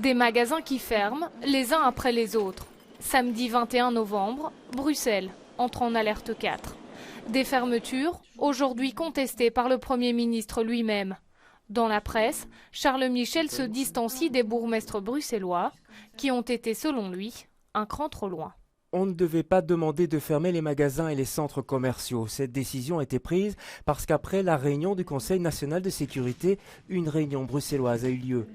Des magasins qui ferment, les uns après les autres. Samedi 21 novembre, Bruxelles entre en alerte 4. Des fermetures, aujourd'hui contestées par le Premier ministre lui-même. Dans la presse, Charles Michel se distancie des bourgmestres bruxellois, qui ont été, selon lui, un cran trop loin. On ne devait pas demander de fermer les magasins et les centres commerciaux. Cette décision a été prise parce qu'après la réunion du Conseil national de sécurité, une réunion bruxelloise a eu lieu.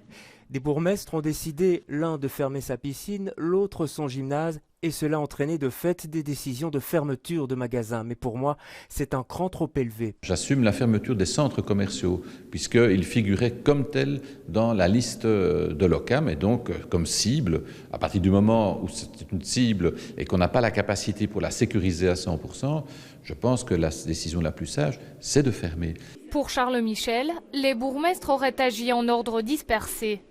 Des bourgmestres ont décidé, l'un de fermer sa piscine, l'autre son gymnase, et cela a entraîné de fait des décisions de fermeture de magasins. Mais pour moi, c'est un cran trop élevé. J'assume la fermeture des centres commerciaux, puisqu'ils figuraient comme tels dans la liste de l'OCAM, et donc comme cible. À partir du moment où c'est une cible et qu'on n'a pas la capacité pour la sécuriser à 100%, je pense que la décision la plus sage, c'est de fermer. Pour Charles Michel, les bourgmestres auraient agi en ordre dispersé.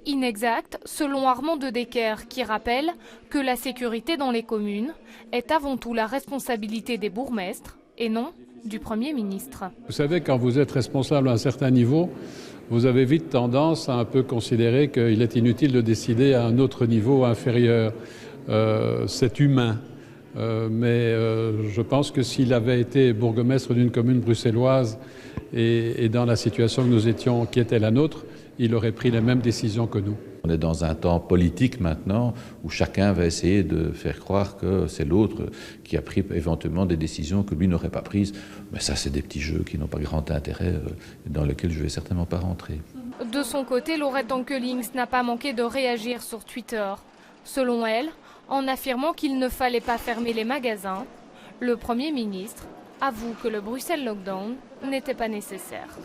Inexact, selon Armand de Decker, qui rappelle que la sécurité dans les communes est avant tout la responsabilité des bourgmestres et non du Premier ministre. Vous savez, quand vous êtes responsable à un certain niveau, vous avez vite tendance à un peu considérer qu'il est inutile de décider à un autre niveau inférieur. C'est humain. Mais je pense que s'il avait été bourgmestre d'une commune bruxelloise et dans la situation que nous étions, qui était la nôtre, il aurait pris les mêmes décisions que nous. On est dans un temps politique maintenant où chacun va essayer de faire croire que c'est l'autre qui a pris éventuellement des décisions que lui n'aurait pas prises. Mais ça, c'est des petits jeux qui n'ont pas grand intérêt et dans lesquels je ne vais certainement pas rentrer. De son côté, Laurette Ankelings n'a pas manqué de réagir sur Twitter. Selon elle, en affirmant qu'il ne fallait pas fermer les magasins, le Premier ministre avoue que le Bruxelles Lockdown n'était pas nécessaire.